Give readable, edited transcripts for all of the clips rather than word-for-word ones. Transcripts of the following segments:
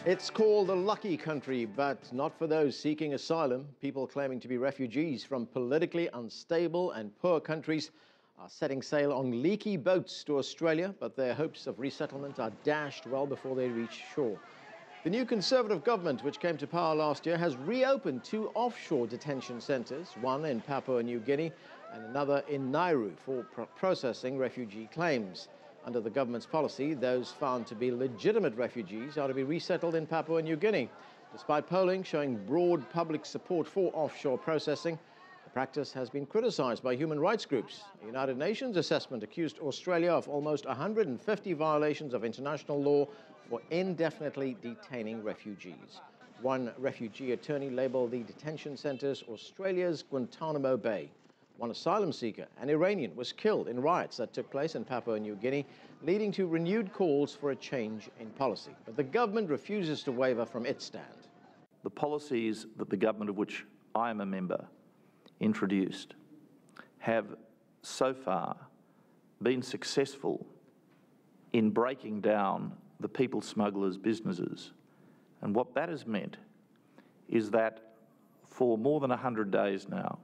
It's called the lucky country, but not for those seeking asylum. People claiming to be refugees from politically unstable and poor countries are setting sail on leaky boats to Australia, but their hopes of resettlement are dashed well before they reach shore. The new Conservative government, which came to power last year, has reopened 2 offshore detention centres, one in Papua New Guinea and another in Nauru, for processing refugee claims. Under the government's policy, those found to be legitimate refugees are to be resettled in Papua New Guinea. Despite polling showing broad public support for offshore processing, the practice has been criticised by human rights groups. The United Nations assessment accused Australia of almost 150 violations of international law for indefinitely detaining refugees. One refugee attorney labelled the detention centres Australia's Guantanamo Bay. One asylum seeker, an Iranian, was killed in riots that took place in Papua New Guinea, leading to renewed calls for a change in policy. But the government refuses to waver from its stand. The policies that the government of which I am a member introduced have so far been successful in breaking down the people smugglers' businesses. And what that has meant is that for more than 100 days now,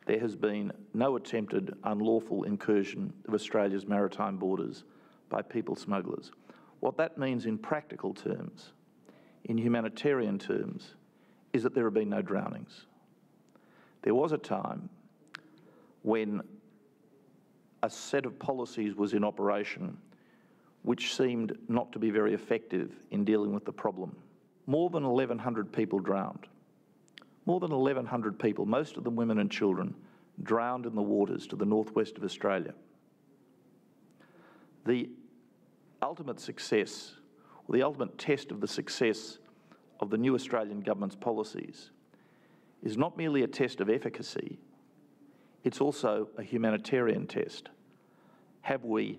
there has been no attempted unlawful incursion of Australia's maritime borders by people smugglers. What that means in practical terms, in humanitarian terms, is that there have been no drownings. There was a time when a set of policies was in operation which seemed not to be very effective in dealing with the problem. More than 1,100 people drowned. More than 1,100 people, most of them women and children, drowned in the waters to the northwest of Australia. The ultimate success, or the ultimate test of the success of the new Australian government's policies is not merely a test of efficacy, it's also a humanitarian test. Have we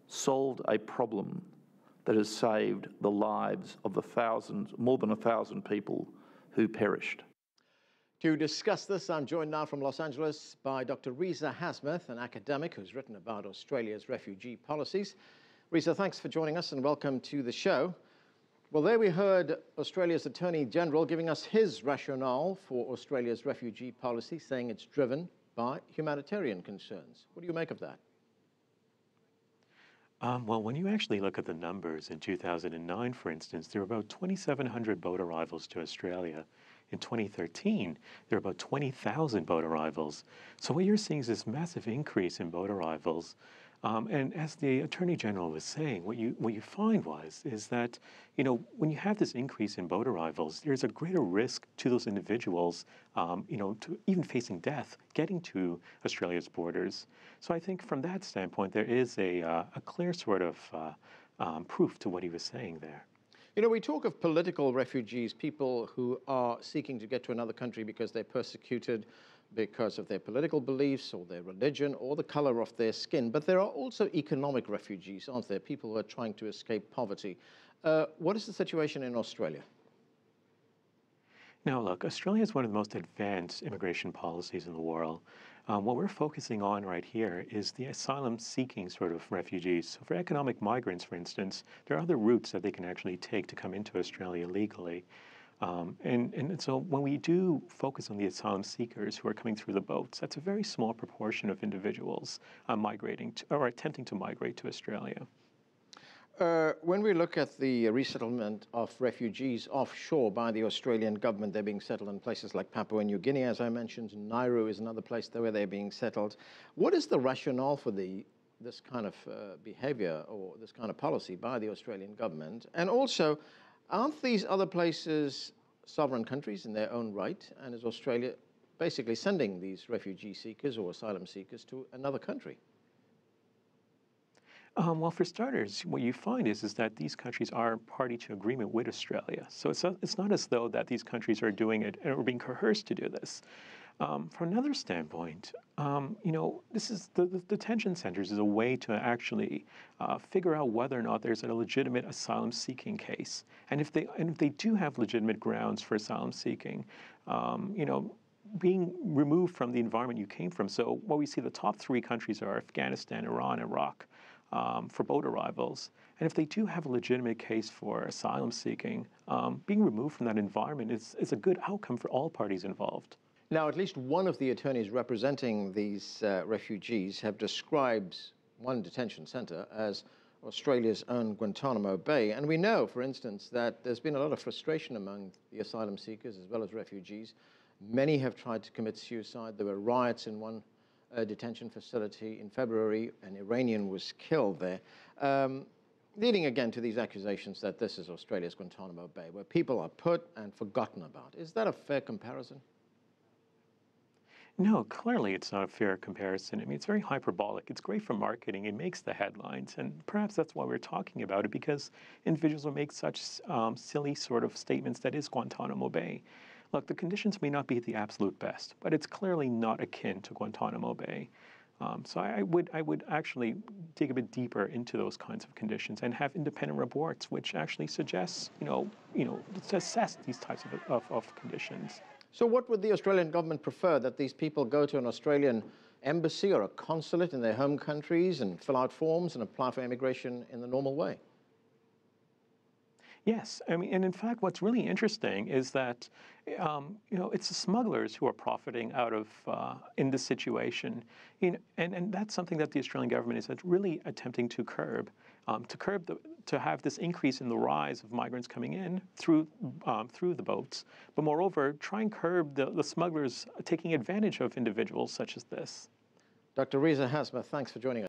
solved a problem that has saved the lives of the thousands, more than 1,000 people who perished? To discuss this, I'm joined now from Los Angeles by Dr. Reza Hasmath, an academic who's written about Australia's refugee policies. Reza, thanks for joining us and welcome to the show. Well, there we heard Australia's Attorney General giving us his rationale for Australia's refugee policy, saying it's driven by humanitarian concerns. What do you make of that? Well, when you actually look at the numbers, in 2009, for instance, there were about 2,700 boat arrivals to Australia. In 2013, there were about 20,000 boat arrivals. So what you're seeing is this massive increase in boat arrivals. And as the Attorney General was saying, what you find is that, when you have this increase in boat arrivals, there's a greater risk to those individuals, to even facing death, getting to Australia's borders. So I think from that standpoint, there is a clear sort of proof to what he was saying there. We talk of political refugees, people who are seeking to get to another country because they're persecuted because of their political beliefs or their religion or the color of their skin. But there are also economic refugees, aren't there? People who are trying to escape poverty. What is the situation in Australia? Now, look, Australia is one of the most advanced immigration policies in the world. What we're focusing on right here is the asylum-seeking sort of refugees. So for economic migrants, for instance, there are other routes that they can actually take to come into Australia legally. And so when we do focus on the asylum seekers who are coming through the boats, that's a very small proportion of individuals migrating to, or attempting to migrate to Australia. When we look at the resettlement of refugees offshore by the Australian government, they're being settled in places like Papua New Guinea, as I mentioned. Nauru is another place where they're being settled. What is the rationale for this kind of behaviour or this kind of policy by the Australian government? And also, aren't these other places sovereign countries in their own right? And is Australia basically sending these refugee seekers or asylum seekers to another country? Well, for starters, what you find is that these countries are party to agreement with Australia. So it's not as though that these countries are doing it or being coerced to do this. From another standpoint, this is the detention centers is a way to actually figure out whether or not there's a legitimate asylum-seeking case, and if they do have legitimate grounds for asylum seeking, being removed from the environment you came from. So what we see, the top 3 countries are Afghanistan, Iran, Iraq. for boat arrivals. And if they do have a legitimate case for asylum seeking, being removed from that environment is a good outcome for all parties involved. Now, at least one of the attorneys representing these refugees have described one detention centre as Australia's own Guantanamo Bay. And we know, for instance, that there's been a lot of frustration among the asylum seekers as well as refugees. Many have tried to commit suicide. There were riots in one detention facility in February. An Iranian was killed there. Leading again to these accusations that this is Australia's Guantanamo Bay, where people are put and forgotten about. Is that a fair comparison? No, clearly it's not a fair comparison. I mean, it's very hyperbolic. It's great for marketing. It makes the headlines. And perhaps that's why we're talking about it, because individuals will make such silly sort of statements that is Guantanamo Bay. Look, the conditions may not be the absolute best, but it's clearly not akin to Guantanamo Bay. So I would actually dig a bit deeper into those kinds of conditions and have independent reports which actually suggest, to assess these types of conditions. So what would the Australian government prefer, that these people go to an Australian embassy or a consulate in their home countries and fill out forms and apply for immigration in the normal way? Yes, I mean, and in fact, what's really interesting is that, it's the smugglers who are profiting out of in this situation, and that's something that the Australian government is really attempting to curb, to have this increase in the rise of migrants coming in through the boats, but moreover, try and curb the smugglers taking advantage of individuals such as this. Dr. Reza Hasmath, thanks for joining us.